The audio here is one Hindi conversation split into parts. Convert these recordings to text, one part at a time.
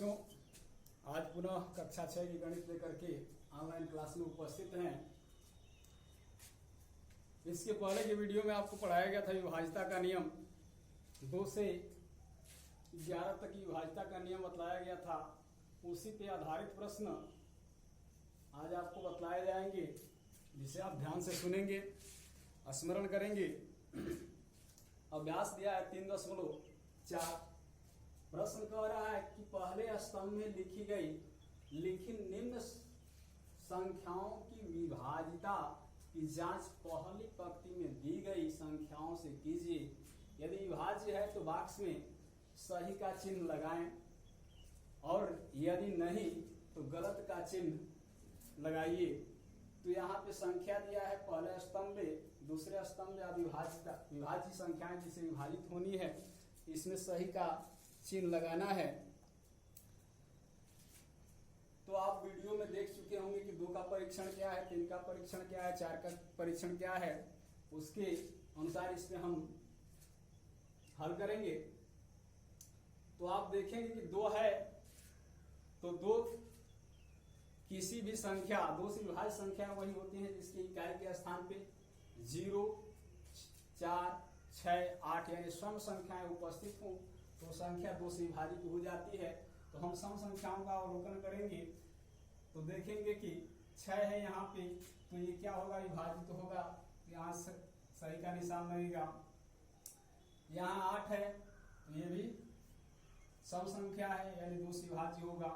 बच्चों, आज पुनः कक्षा 6 की गणित लेकर के ऑनलाइन क्लास में उपस्थित हैं। इसके पहले के वीडियो में आपको पढ़ाया गया था विभाज्यता का नियम। 2 से 11 तक की विभाज्यता का नियम बतलाया गया था। उसी पे आधारित प्रश्न आज आपको बतलाए जाएंगे, जिसे आप ध्यान से सुनेंगे, स्मरण करेंगे। अभ्यास दिया है 3.4। प्रश्न कह रहा है कि पहले स्तंभ में लिखी निम्न संख्याओं की विभाज्यता की जांच पहली पंक्ति में दी गई संख्याओं से कीजिए। यदि विभाज्य है तो बॉक्स में सही का चिन्ह लगाएं, और यदि नहीं तो गलत का चिन्ह लगाइए। तो यहाँ पे संख्या दिया है पहले स्तंभ में, दूसरे स्तंभ में विभाज्य संख्याएं जिसे विभाजित होनी है, इसमें सही का चिन्ह लगाना है। तो आप वीडियो में देख चुके होंगे कि 2 का परीक्षण क्या है, 3 का परीक्षण क्या है, 4 का परीक्षण क्या है। उसके अनुसार इसमें हम हल करेंगे। तो आप देखेंगे कि 2 है तो 2 किसी भी संख्या, 2 से विभाज्य संख्या वही होती है जिसकी इकाई के स्थान पे 0, 4, 6, 8 यानी सम संख्याएं उपस्थित हों तो संख्या 2 से विभाजित हो जाती है। तो हम सम संख्याओं का अवलोकन करेंगे तो देखेंगे कि 6 है यहाँ पे, तो ये क्या होगा, विभाजित होगा। यहाँ सही का निशान लगेगा। यहाँ 8 है तो ये भी सम संख्या है यानी 2 से विभाज्य होगा।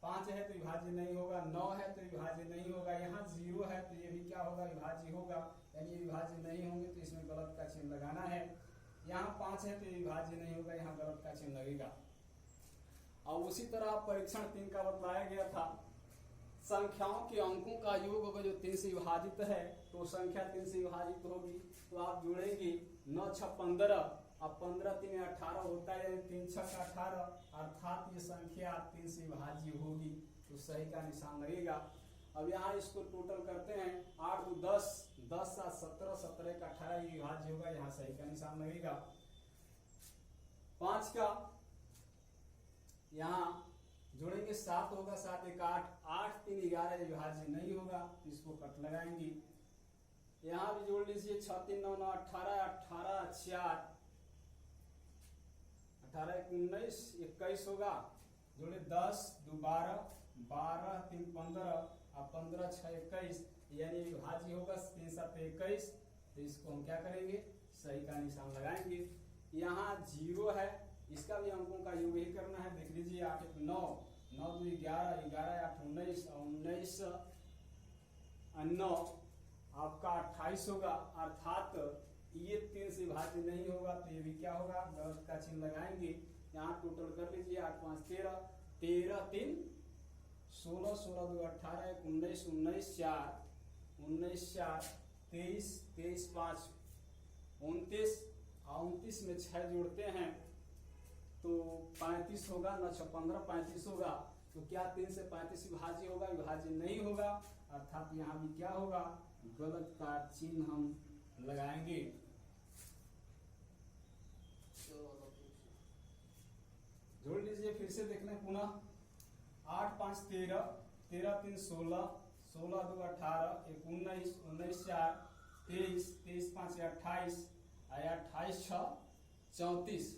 5 है तो विभाज्य नहीं होगा। 9 है तो विभाज्य नहीं होगा। यहाँ 0 है तो ये भी क्या होगा, विभाज्य होगा, यानी विभाज्य नहीं होंगे तो इसमें गलत का चिन्ह लगाना है। यहाँ 5 है तो विभाज्य नहीं होगा, यहाँ गलत का चिन्ह लगेगा। और उसी तरह परीक्षण 3 का बतलाया गया था। संख्याओं के अंकों का योग होगा जो 3 से विभाजित है, तो संख्या 3 से विभाजित होगी। तो आप जोड़ेंगे 9 6 15, अब 15 3 18 होता है, 3 6 18, अर्थात ये संख्या 3 से विभाज्य होगी, तो सही का निशान लगेगा। अब यहाँ इसको टोटल करते हैं, 8 2 10, 10 7 17, 17 1 18, ये विभाज्य होगा, यहाँ सही का निशान लगेगा। 5 का यहाँ जोड़ेंगे 7 होगा, 7 1 8, 8 3 11, विभाज्य नहीं होगा, इसको कट लगाएंगे। यहाँ भी जोड़ लीजिए 6 3 9 9 18, 18 4, 18 1 19, 21 होगा। जोड़े 10 2 12, 12 3 15 और 15 6 21, यानी विभाज्य होगा। 3 7 21, तो इसको हम क्या करेंगे, सही का निशान लगाएंगे। यहाँ 0 है, इसका भी अंकों का योग ही करना है। देख लीजिए 8 1 9, 9 2 11, 11 8 19, 19 9 आपका 28 होगा, अर्थात ये 3 से विभाज्य नहीं होगा, तो ये भी क्या होगा, गलत का चिन्ह लगाएंगे। यहाँ टोटल कर लीजिए 8 5 13, 13 3 16, 16 2 18, 19 19 4, 19 4 23, 23 5 29, 29 में 6 जोड़ते हैं तो 35 होगा, 9 6 15 35 होगा। तो क्या 3 से 35 विभाज्य होगा, विभाज्य नहीं होगा, अर्थात यहाँ भी क्या होगा, गलत का चिन्ह हम लगाएंगे। जोड़ लीजिए, फिर से देखना पुनः। 8 5 13, 13 3 16, 16 2 18, 19 19 4 23, 23 5 28, 28 6 34,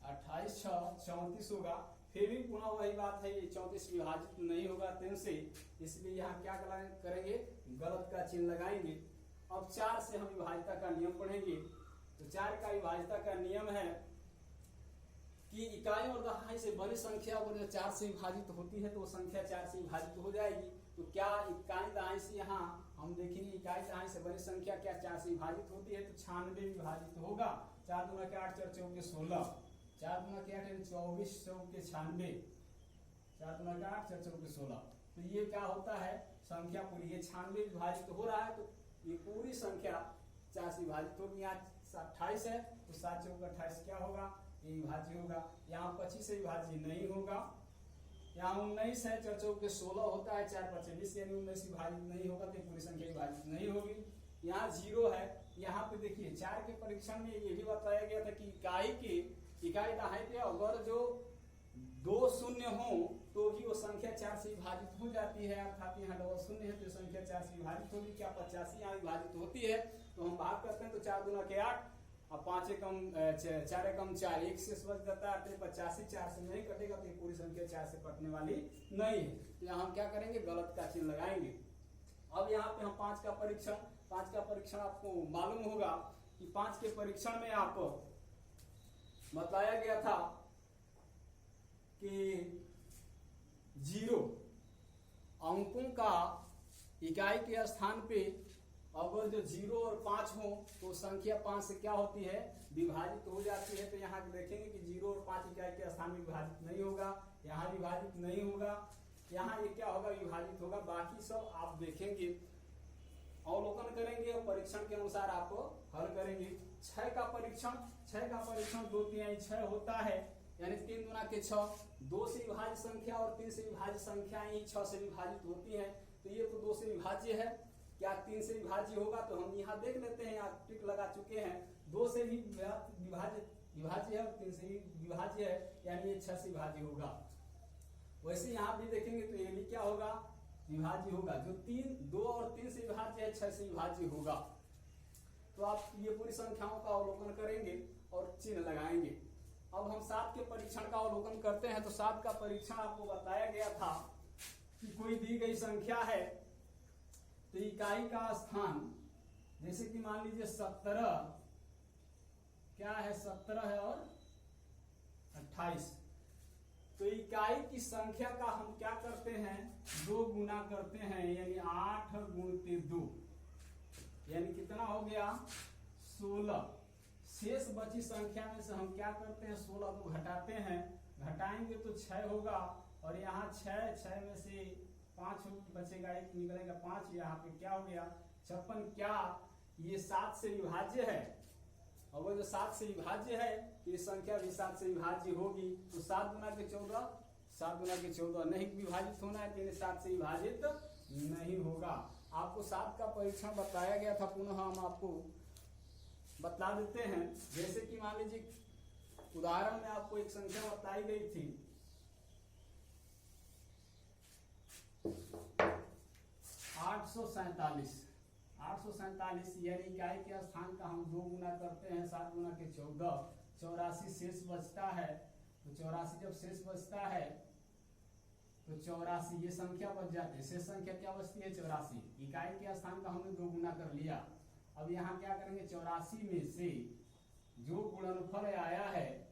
28 6 34 होगा। फिर भी पुनः वही बात है, ये 34 विभाजित नहीं होगा 3 से, इसलिए यहाँ क्या करेंगे, गलत का चिन्ह लगाएंगे। अब 4 से हम विभाज्यता का नियम पढ़ेंगे। तो 4 का विभाज्यता का नियम है कि इकाई और दहाई से बड़ी संख्या अगर 4 से विभाजित होती है तो वो संख्या 4 से विभाजित हो जाएगी। तो क्या इकाई दहाई से, यहाँ हम देखेंगे इकाई दहाई से बड़ी संख्या क्या 4 से विभाजित होती है, तो 96 विभाजित होगा। 4 दूना के 8, 4 चौके 16, 4 दूना के 8 24, चौके 96, 4 दूना के 8, 4 चौके 16। तो ये क्या होता है, संख्या पूरी, ये 96 विभाजित हो रहा है, तो ये पूरी संख्या 4 से विभाजित होगी। यहाँ 28 है तो 7 चौके 28 क्या होगा, ये विभाज्य होगा। यहाँ 25 से विभाज्य नहीं होगा। यहाँ 19 है, 4 चौके 16 होता है, 4 5 20, यानी 19 विभाजित नहीं होगा, तो पूरी संख्या विभाजित नहीं होगी। यहाँ 0 है, यहाँ पे देखिए 4 के परीक्षण में ये भी बताया गया था कि इकाई दहाई पे अगर जो दो शून्य हो तो भी वो संख्या 4 से विभाजित हो जाती है, अर्थात यहाँ डबल शून्य है तो संख्या 4 से विभाजित होगी। क्या 85 यहाँ विभाजित होती है? तो हम भाग करते हैं तो 4 दूना के 8, अब 5 एकम 4 एकम 4, 1 से बच जाता है, 85 4 से नहीं कटेगा तो ये पूरी संख्या 4 से कटने वाली नहीं है। तो यहाँ हम क्या करेंगे, गलत का चिन्ह लगाएंगे। अब यहाँ पे हम 5 का परीक्षण आपको मालूम होगा कि 5 के परीक्षण में आपको बताया गया था कि 0 अंकों का इकाई के स्थान पे अगर जो 0 और 5 हो तो संख्या 5 से क्या होती है, विभाजित हो जाती है। तो यहाँ देखेंगे कि 0 और 5 इकाई के स्थान में विभाजित नहीं होगा, यहाँ विभाजित नहीं होगा, यहाँ ये क्या होगा, विभाजित होगा। बाकी सब आप देखेंगे, अवलोकन करेंगे और परीक्षण के अनुसार आप हल करेंगे। 6 का परीक्षण 2 तिहाई 6 होता है, यानी 3 गुना के 6, 2 से विभाज्य संख्या और 3 से विभाज्य संख्या ही 6 से विभाजित होती है। तो ये तो 2 से विभाज्य है, क्या 3 से विभाज्य होगा? तो हम यहाँ देख लेते हैं, यहाँ टिक लगा चुके हैं। 2 से भी विभाज्य है और 3 से भी विभाज्य है, यानी ये 6 से विभाज्य होगा। वैसे यहाँ भी देखेंगे तो ये भी क्या होगा, विभाज्य होगा। जो 2 और 3 से विभाज्य है, 6 से विभाज्य होगा। तो आप ये पूरी संख्याओं का अवलोकन करेंगे और चिन्ह लगाएंगे। अब हम 7 के परीक्षण का अवलोकन करते हैं। तो 7 का परीक्षण आपको बताया गया था कि कोई दी गई संख्या है तो इकाई का स्थान, जैसे कि मान लीजिए 17, क्या है 17 है और 28, तो इकाई की संख्या का हम क्या करते हैं, 2 गुना करते हैं, यानी 8 गुणित 2, यानी कितना हो गया 16। शेष बची संख्या में से हम क्या करते हैं, 16 को घटाते हैं, घटाएंगे तो 6 होगा, और यहाँ 6 में से 5 बचेगा, 1 निकलेगा 5, यहाँ पे क्या हो गया 56। क्या ये 7 से विभाज्य है? और वो जो 7 से विभाज्य है, ये संख्या भी 7 से विभाज्य होगी। तो 7 गुना के 14 नहीं विभाजित होना है, तो 7 से विभाजित नहीं होगा। आपको 7 का परीक्षण बताया गया था, पुनः हम आपको बता देते हैं। जैसे कि मान लीजिए उदाहरण में आपको एक संख्या बताई गई थी 847, यानी इकाई के स्थान का हम 2 गुना करते हैं, 7 गुना के 14, 84 शेष बचता है। तो 84 जब शेष बचता है तो 84 ये संख्या बच जाती है, शेष संख्या क्या बचती है 84। इकाई के स्थान का हमने 2 गुना कर लिया। अब यहाँ क्या करेंगे, 84 में से जो गुणनफल आया है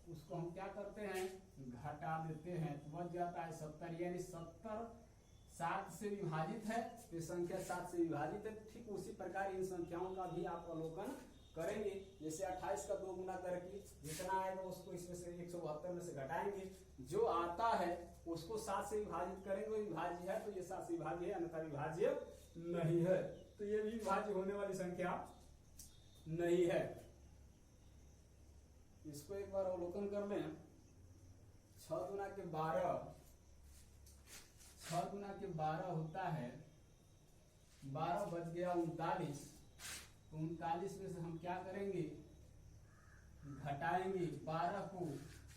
उसको हम क्या करते हैं, घटा देते हैं, तो बच जाता है 70, यानी 70 7 से विभाजित है, तो संख्या 7 से विभाजित है। ठीक उसी प्रकार इन संख्याओं का भी आप अवलोकन करेंगे। जैसे 28 का 2 गुना करके जितना आएगा उसको इसमें से 172 में से घटाएंगे, जो आता है उसको 7 से विभाजित करेंगे, विभाज्य है तो ये 7 से विभाज्य है, अन्यथा विभाज्य नहीं है। तो ये भी विभाज्य होने वाली संख्या नहीं है। इसको एक बार अवलोकन कर लें। 6 गुना के 12 होता है, 12 बच गया 39, तो 39 में से हम क्या करेंगे, घटाएंगे 12 को,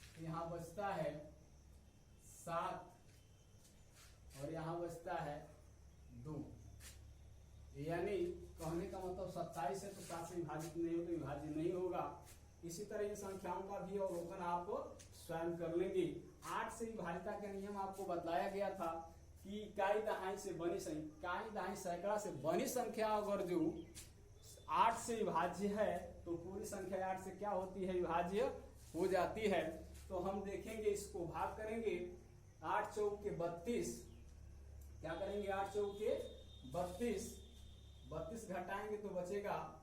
तो यहाँ बचता है 7 और यहाँ बचता है 2, यानी कहने का मतलब 27 है तो 7 से विभाजित नहीं हो तो विभाज्य नहीं होगा। इसी तरह इन संख्याओं का भी अवलोकन आप स्वयं कर लेंगे। 8 से विभाजिता के नियम आपको बताया गया था कि इकाई दहाई से बनी सैकड़ा से बनी संख्या अगर जो 8 से विभाज्य है तो पूरी संख्या 8 से क्या होती है, विभाज्य हो जाती है। तो हम देखेंगे, इसको भाग करेंगे, 8 चौक के 32, क्या करेंगे 8 चौक के 32, 32 घटाएंगे तो बचेगा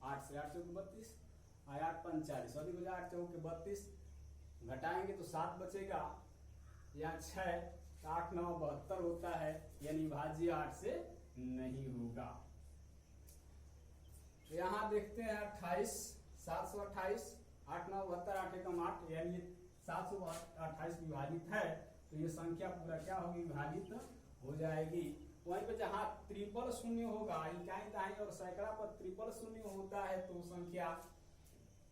8 से 8 चौक के 32, 8 45, अधिक हो जाए 8 चौक के 32, घटाएंगे तो 7 बचेगा, या 6, 8 9 72 होता है, यानी विभाज्य 8 से नहीं होगा। तो यहाँ देखते हैं 28, 728, 8 9 72, 8 एकम 8, यानी 728 विभाजित है, तो ये संख्या पूरा क्या होगी, विभाजित हो जाएगी। वहीं पे जहाँ ट्रिपल शून्य होगा, इकाई दहाई और सैकड़ा पर ट्रिपल शून्य होता है तो संख्या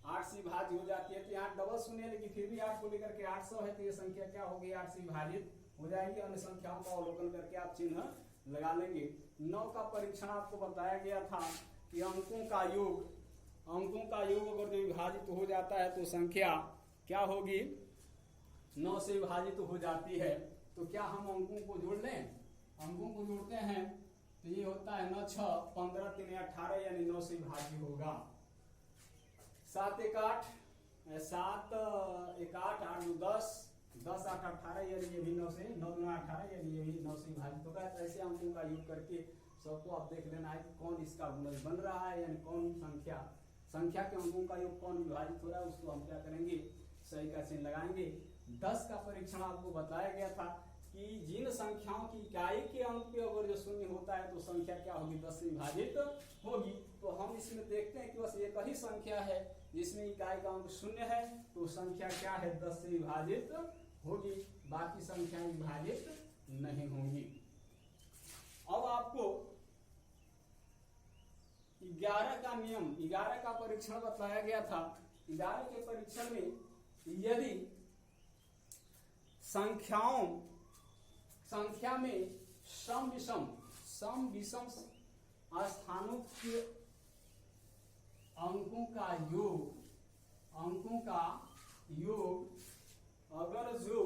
8 से विभाज्य हो जाती है। तो यहाँ डबल शून्य है लेकिन फिर भी 8 को लेकर के 800 है, तो ये संख्या क्या होगी, 8 से विभाजित हो जाएगी। अन्य संख्याओं का अवलोकन करके आप चिन्ह लगा लेंगे। 9 का परीक्षण आपको बताया गया था कि अंकों का योग अगर जो विभाजित हो जाता है तो संख्या क्या होगी, 9 से विभाजित हो जाती है। तो क्या हम अंकों को जोड़ लें, अंकों को जोड़ते हैं तो ये होता है 9 6 15 3 18, यानी 9 से विभाज्य होगा। 7 1 8 7 1 8 8 2 10 10 8 18, यानी ये भी 9 से 9 2 18, यानी ये भी 9 से विभाजित होगा। तो ऐसे अंकों का योग करके सबको आप देख लेना है कि कौन इसका गुणज बन रहा है, यानी कौन संख्या के अंकों का योग कौन विभाजित हो रहा है, उसको हम क्या करेंगे, सही का चिन्ह लगाएंगे। 10 का परीक्षण आपको बताया गया था कि जिन संख्याओं की इकाई के अंक पे अगर जो शून्य होता है तो संख्या क्या होगी, 10 से विभाजित होगी। तो हम इसमें देखते हैं कि बस एक ही संख्या है जिसमें इकाई का अंक शून्य है, तो संख्या क्या है, 10 से विभाजित होगी, बाकी संख्याएं विभाजित नहीं होंगी। अब आपको 11 का नियम, 11 का परीक्षण बताया गया था। 11 के परीक्षण में यदि संख्या में सम विषम स्थानों के अंकों का योग अगर जो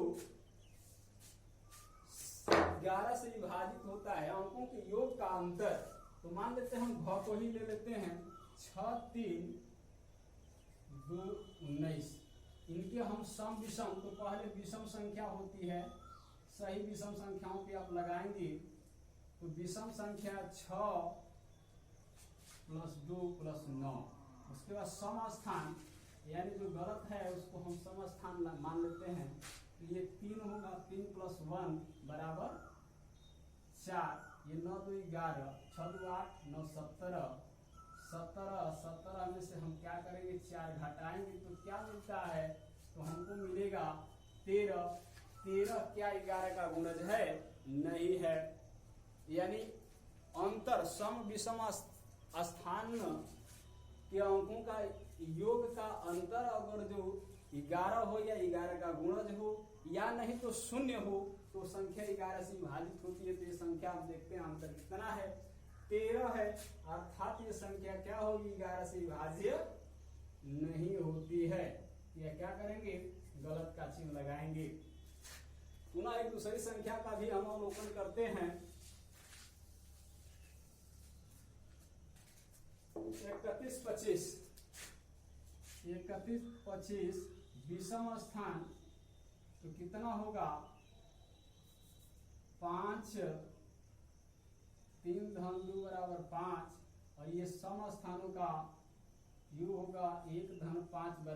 11 से विभाजित होता है, अंकों के योग का अंतर, तो मान लेते हैं हम घ को ही ले लेते हैं, 6 3 2 19, इनके हम सम विषम, तो पहले विषम संख्या होती है, सही विषम संख्याओं पे आप लगाएंगे तो विषम संख्या 6 + 2 + 9, उसके बाद सम स्थान, यानी जो गलत है उसको हम सम स्थान मान लेते हैं, तो ये 3 होगा, 3 + 1 = 4, ये 9 2 11, 6 2 8 9 17, 17 में से हम क्या करेंगे, 4 घटाएंगे तो क्या मिलता है, तो हमको मिलेगा 13। 13 क्या 11 का गुणज है, नहीं है। यानी अंतर सम विषम स्थान के अंकों का योग का अंतर अगर जो 11 हो या 11 का गुणज हो या नहीं तो शून्य हो, तो संख्या 11 से विभाजित होती है। तो ये संख्या हम देखते हैं अंतर कितना है, 13 है, अर्थात ये संख्या क्या होगी, 11 से विभाज्य नहीं होती है। यह क्या करेंगे, गलत का चिन्ह लगाएंगे। पुनः एक दूसरी संख्या का भी हम अवलोकन करते हैं। 31 25 विषम स्थान, तो कितना होगा, 5 3 धन 2 = 5, और ये सम स्थानों का योग होगा 1 धन 5 =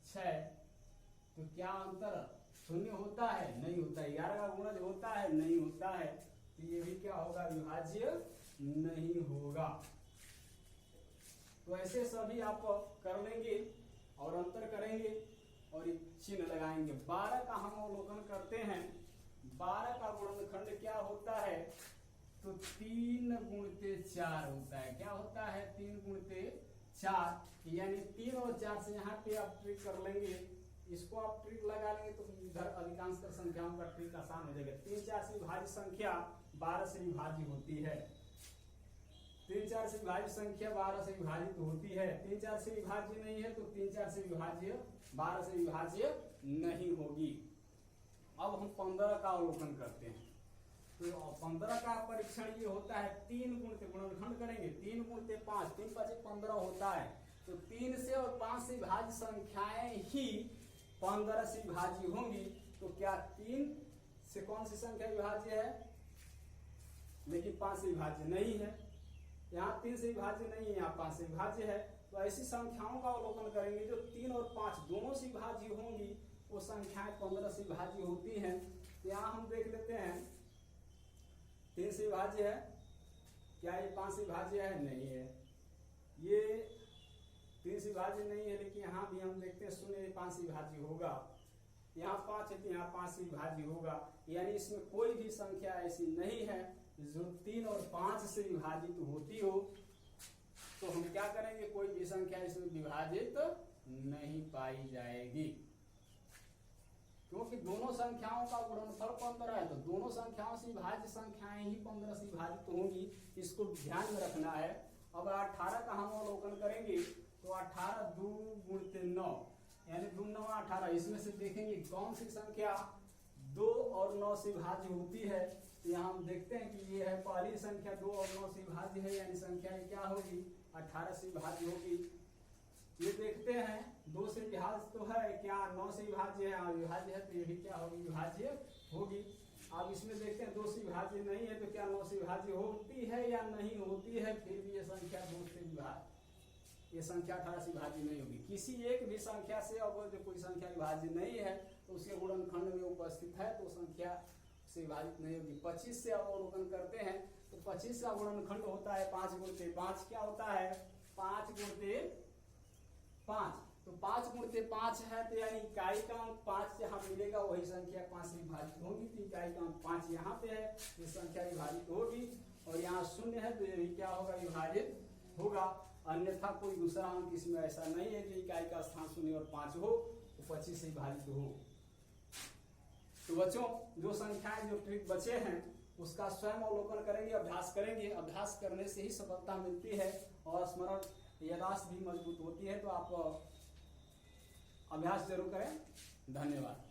6। तो क्या अंतर शून्य होता है, नहीं होता है। 11 का गुणज होता है, नहीं होता है। तो ये भी क्या होगा, विभाज्य नहीं होगा। तो ऐसे सभी आप कर लेंगे और अंतर करेंगे और एक चिन्ह लगाएंगे। 12 का हम अवलोकन करते हैं। 12 का गुणनखंड क्या होता है, तो 3 × 4 होता है। क्या होता है, 3 × 4, यानी 3 और 4 से यहाँ पे आप ट्रिक कर लेंगे, इसको आप ट्रिक लगा लेंगे तो इधर अधिकांश संख्याओं का ट्रिक आसान हो जाएगा। 3 4 से विभाज्य संख्या 12 से विभाज्य होती है। 3 4 से विभाज्य संख्या 12 से विभाजित होती है। 3 4 से विभाज्य नहीं है तो 3 4 से विभाज्य 12 से विभाज्य नहीं होगी। अब हम 15 का अवलोकन करते हैं। तो 15 का परीक्षण ये होता है, 3 गुणनखंड करेंगे, 3 × 5, 3 × 5 = 15 होता है। तो 3 से और 5 से विभाज्य संख्याएं ही 15 से विभाज्य होंगी। तो क्या 3 से कौन सी संख्या विभाज्य है, लेकिन 5 से विभाज्य नहीं है। यहाँ 3 से विभाज्य नहीं है, यहाँ 5 से विभाज्य है। तो ऐसी संख्याओं का अवलोकन करेंगे जो 3 और 5 दोनों से विभाज्य होंगी, वो संख्याएं 15 से विभाज्य होती हैं। तो यहाँ हम देख लेते हैं, 3 से विभाज्य है, क्या ये 5 से विभाज्य है, नहीं है। ये 3 से विभाज्य नहीं है, लेकिन यहाँ भी हम देखते हैं 0 5 से विभाज्य होगा। यहाँ 5 है तो यहाँ 5 से विभाज्य होगा। यानी इसमें कोई भी संख्या ऐसी नहीं है जो 3 और 5 से विभाजित होती हो। तो हम क्या करेंगे, कोई भी संख्या इसमें विभाजित नहीं पाई जाएगी, क्योंकि दोनों संख्याओं का गुणनफल 15 है, तो दोनों संख्याओं से विभाज्य संख्याएं ही 15 से विभाजित होंगी, इसको ध्यान में रखना है। अब 18 का हम अवलोकन करेंगे तो 18 2 गुणित 9 यानी 2 9 18, इसमें से देखेंगे कौन सी संख्या 2 और 9 से विभाज्य होती है। यहाँ हम देखते हैं कि ये है पहली संख्या 2 और 9 से विभाज्य है, यानी संख्या ये क्या होगी 18 से विभाज्य होगी। ये देखते हैं 2 से विभाज्य तो है क्या, 9 से विभाज्य है, विभाज्य है तो ये भी क्या होगी विभाज्य होगी। अब इसमें देखते हैं 2 से विभाज्य नहीं है तो क्या 9 से विभाज्य होती है या नहीं होती है, फिर भी ये संख्या 2 से विभाज्य, ये संख्या 18 से विभाज्य नहीं होगी। किसी एक भी संख्या से अगर जो कोई संख्या विभाज्य नहीं है तो उसके गुणनखंड में उपस्थित है तो संख्या से विभाजित नहीं होगी। 25 से अवलोकन करते हैं तो 25 का गुणनखंड होता है 5 गुणित 5, क्या होता है 5 गुणित 5, तो 5 गुणित 5 है तो यानी इकाई का अंक 5 यहाँ मिलेगा, वही संख्या 5 से विभाजित होगी, तो इकाई का अंक 5 यहाँ पे है, ये संख्या विभाजित होगी। और यहाँ 0 है तो ये भी क्या होगा विभाजित होगा, अन्यथा कोई दूसरा अंक इसमें ऐसा नहीं है कि इकाई का स्थान 0 और 5 हो तो 25 से विभाजित हो। तो बच्चों जो संख्याएं जो ट्रिक बचे हैं उसका स्वयं अवलोकन करेंगे, अभ्यास करेंगे, अभ्यास करने से ही सफलता मिलती है और स्मरण याददाश्त भी मजबूत होती है। तो आप अभ्यास जरूर करें। धन्यवाद।